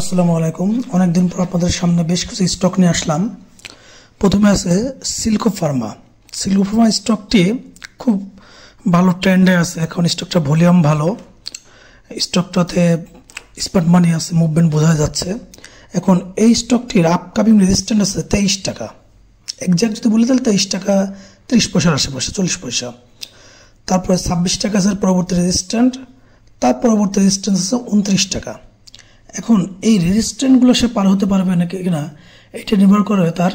আসসালামু আলাইকুম। অনেকদিন পর আপনাদের সামনে বেশ কিছু স্টক নিয়ে আসলাম। প্রথমে আছে সিল্কো ফার্মা। সিল্কো ফার্মা স্টকটি খুব ভালো ট্রেন্ডে আছে, এখন স্টকটা ভলিউম ভালো, স্টকটাতে স্মার্ট মানি আছে, মুভমেন্ট বোঝা যাচ্ছে। এখন এই স্টকটির আপকামিং রেজিস্ট্যান্ট আছে 23 টাকা, এক্সাক্ট যদি বলে তাহলে 23 টাকা 30 পয়সার আশেপাশে, 40 পয়সা। তারপরে 26 টাকা আছে পরবর্তী রেজিস্ট্যান্ট, তার পরবর্তী রেজিস্ট্যান্স আছে 29 টাকা। এখন এই রেজিস্ট্যান্টগুলো সে পার হতে পারবে নাকি কিনা এটা নির্ভর করে তার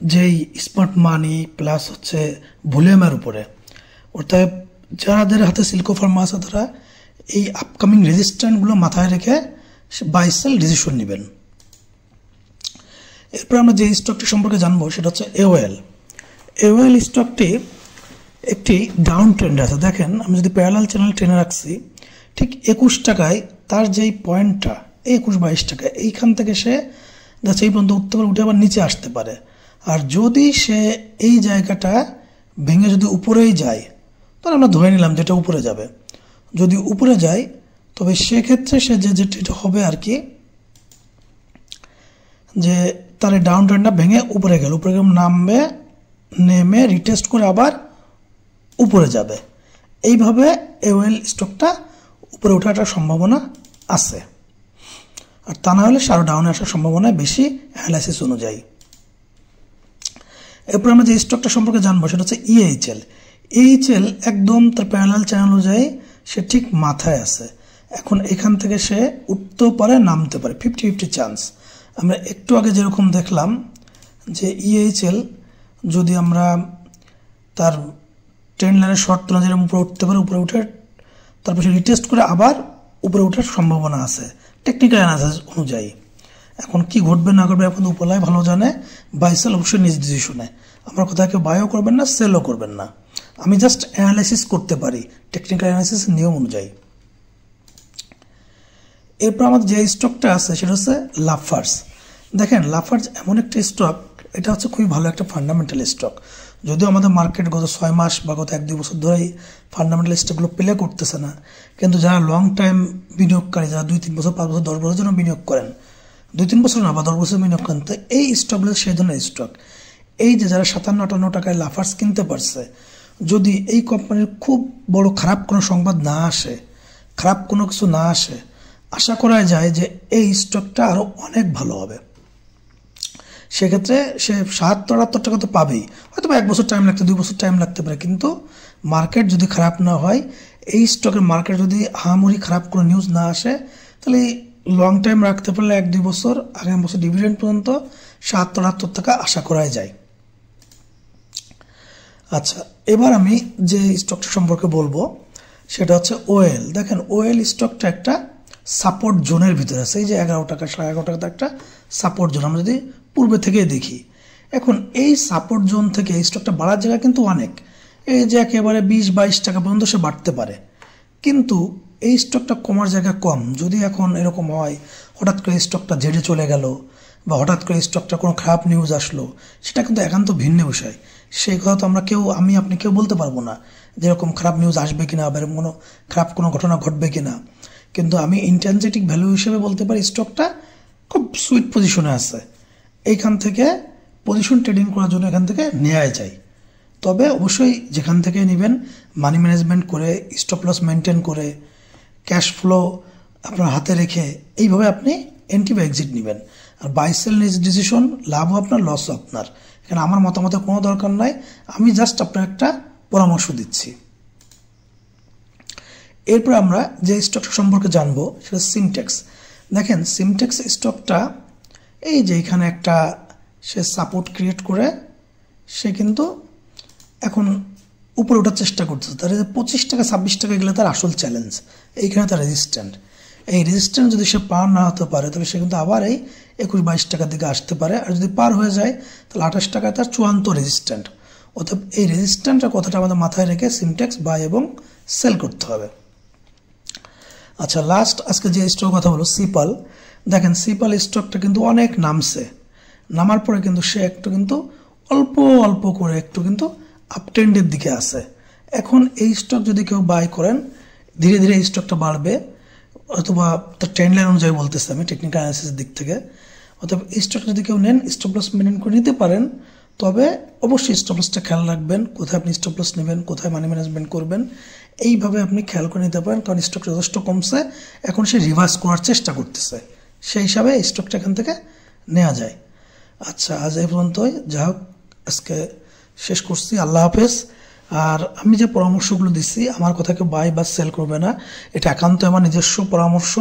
যেই স্মার্ট মানি প্লাস হচ্ছে ভলিউমের উপরে। অর্থাৎ যাদের হাতে সিল্কো ফার্মা আছে তারা এই আপকামিং রেজিস্ট্যান্টগুলো মাথায় রেখে বাই সেল ডিসিশন নেবেন। এরপর আমরা যে স্টকটি সম্পর্কে জানবো সেটা হচ্ছে এওএল। এওএল স্টকটি একটি ডাউন ট্রেন্ড আছে। দেখেন, আমি যদি প্যারালাল চ্যানেল টেনে রাখছি, ঠিক 21 টাকায় তার যেই পয়েন্টটা 21-22 টাকা, এইখান থেকে সে যাচ্ছে এই পর্যন্ত উঠতে পারে, উঠে আবার নিচে আসতে পারে। আর যদি সে এই জায়গাটা ভেঙে যদি উপরেই যায়, তাহলে আমরা ধরে নিলাম যেটা উপরে যাবে। যদি উপরে যায় তবে সেক্ষেত্রে সে যেটা হবে আর কি, যে তার ডাউন ট্রেন্ডটা ভেঙে উপরে গেল, উপরে নামবে, নেমে রিটেস্ট করে আবার উপরে যাবে। এইভাবে এওএল স্টকটা উপরে ওঠাটার সম্ভাবনা আছে, আর তা না হলে আরও ডাউনে আসার সম্ভাবনা বেশি অ্যানালাইসিস অনুযায়ী। এরপর আমরা যে স্টকটা সম্পর্কে জানবো সেটা হচ্ছে ইএইচএল। ইএইচএল একদম তার প্যারালাল চ্যানেল অনুযায়ী সে ঠিক মাথায় আছে। এখন এখান থেকে সে উঠতেও পারে, নামতে পারে, 50-50 চান্স। আমরা একটু আগে যেরকম দেখলাম যে ইএইচএল যদি আমরা তার ট্রেন্ড লাইনের শর্ট তোলা যেরকম উপরে উঠতে পারে, উপরে উঠে তারপর সে রিটেস্ট করে আবার উপরে ওঠার সম্ভাবনা আছে টেকনিক্যাল অ্যানালাইসিস অনুযায়ী। এখন কি ঘটবে না ঘটবে এখন উপরলাই ভালো জানে। বাই সেল অবশ্যই নিজ ডিসিশনে, আমার কথা কেউ বাইও করবেন না, সেলও করবেন না। আমি জাস্ট অ্যানালাইসিস করতে পারি টেকনিক্যাল অ্যানালাইসিস নিয়ম অনুযায়ী। এরপর আমাদের যে স্টকটা আছে সেটা হচ্ছে লাফার্স। দেখেন, লাফার্স এমন একটা স্টক, এটা হচ্ছে খুবই ভালো একটা ফান্ডামেন্টাল স্টক। যদিও আমাদের মার্কেট গত 6 মাস বা গত 1-2 বছর ধরেই ফান্ডামেন্টাল স্টকগুলো প্লে করতেছে না, কিন্তু যারা লং টাইম বিনিয়োগকারী, যারা 2-3 বছর 5 বছর 10 বছর জন্য বিনিয়োগ করেন, 2-3 বছর না বা 10 বছর বিনিয়োগ করেন, তো এই স্টকগুলো সেই ধরনের স্টক। এই যে যারা 57-58 টাকায় লাফার্স কিনতে পারছে, যদি এই কোম্পানির খুব বড় খারাপ কোনো সংবাদ না আসে, খারাপ কোনো কিছু না আসে, আশা করা যায় যে এই স্টকটা আরও অনেক ভালো হবে। সেক্ষেত্রে সে 77-78 টাকা তো পাবেই, হয়তো 1 বছর টাইম লাগতে, 2 বছর টাইম লাগতে পারে, কিন্তু মার্কেট যদি খারাপ না হয়, এই স্টকের মার্কেট যদি আহামরি খারাপ কোনো নিউজ না আসে, তাহলে লং টাইম রাখতে পারলে 1-2 বছর, আগামী বছর ডিভিডেন্ড পর্যন্ত 77-78 টাকা আশা করাই যায়। আচ্ছা, এবার আমি যে স্টকটা সম্পর্কে বলবো সেটা হচ্ছে ওএল। দেখেন, ওএল স্টকটা একটা সাপোর্ট জোনের ভিতরে আছে। এই যে 11 টাকা 11.5 টাকা একটা সাপোর্ট জোন আমরা যদি পূর্বে থেকে দেখি। এখন এই সাপোর্ট জোন থেকে এই স্টকটা বাড়ার জায়গা কিন্তু অনেক, এই যে একেবারে 20-22 টাকা পর্যন্ত সে বাড়তে পারে, কিন্তু এই স্টকটা কমার জায়গা কম। যদি এখন এরকম হয় হঠাৎ করে স্টকটা ঝেড়ে চলে গেল বা হঠাৎ করে স্টকটা কোনো খারাপ নিউজ আসলো, সেটা কিন্তু একান্ত ভিন্ন বিষয়। সেই কথা তো আমরা কেউ, আমি আপনি কেউ বলতে পারবো না যেরকম খারাপ নিউজ আসবে কিনা বা এরকম কোনো খারাপ কোনো ঘটনা ঘটবে কিনা, কিন্তু আমি ইন্ট্রিনসিক ভ্যালু হিসেবে বলতে পারি স্টকটা খুব সুইট পজিশনে আছে। এইখান থেকে পজিশন ট্রেডিং করার জন্য এখান থেকে নেওয়া যায়। তবে অবশ্যই যেখান থেকে নেবেন মানি ম্যানেজমেন্ট করে, স্টপ লস মেনটেন করে, ক্যাশ ফ্লো আপনার হাতে রেখে, এইভাবে আপনি এন্ট্রি বা এক্সিট নেবেন। আর বাই সেল নিজ ডিসিশন, লাভও আপনার, লসও আপনার। এখানে আমার মতামতের কোনো দরকার নাই, আমি জাস্ট আপনার একটা পরামর্শ দিচ্ছি। এরপর আমরা যে স্টকটা সম্পর্কে জানবো সেটা সিমটেক্স। দেখেন, সিমটেক্স স্টকটা এই যে এখানে একটা সে সাপোর্ট ক্রিয়েট করে সে কিন্তু এখন উপরে ওঠার চেষ্টা করতেছে। তার 25 টাকা 26 টাকা গেলে তার আসল চ্যালেঞ্জ, এইখানে তার রেজিস্ট্যান্ট। এই রেজিস্ট্যান্ট যদি সে পার না হতে পারে তাহলে সে কিন্তু আবার এই 21-22 টাকার দিকে আসতে পারে। আর যদি পার হয়ে যায় তাহলে 28 টাকায় তার চূড়ান্ত রেজিস্ট্যান্ট। অর্থাৎ এই রেজিস্ট্যান্টের কথাটা আমাদের মাথায় রেখে সিমটেক্স বাই এবং সেল করতে হবে। আচ্ছা, লাস্ট আজকে যে স্টক কথা হলো সিপাল। দেখেন, সিপাল স্টকটা কিন্তু অনেক নামছে, নামার পরে কিন্তু সে একটু কিন্তু অল্প অল্প করে একটু কিন্তু আপট্রেন্ডের দিকে আছে। এখন এই স্টক যদি কেউ বাই করেন, ধীরে ধীরে এই স্টকটা বাড়বে, অথবা তার ট্রেন্ড লাইন অনুযায়ী বলতেছি আমি টেকনিক্যাল অ্যানালিসিসের দিক থেকে, অথবা এই স্টকটা যদি কেউ নেন স্টপ লস মেনটেন করে নিতে পারেন, তবে অবশ্যই স্টপ লসটা খেয়াল রাখবেন, কোথায় আপনি স্টপ লস নেবেন, কোথায় মানি ম্যানেজমেন্ট করবেন, এইভাবে আপনি খেয়াল করে নিতে পারেন। কারণ স্টকটা যথেষ্ট কমছে, এখন সে রিভার্স করার চেষ্টা করতেছে, সেই হিসাবে এই স্টকটা এখান থেকে নেওয়া যায়। আচ্ছা, আজ এই পর্যন্তই, যা হোক আজকে শেষ করছি। আল্লাহ হাফেজ। আর আমি যে পরামর্শগুলো দিচ্ছি, আমার কথা কেউ বাই বা সেল করবে না, এটা একান্ত আমার নিজস্ব পরামর্শ,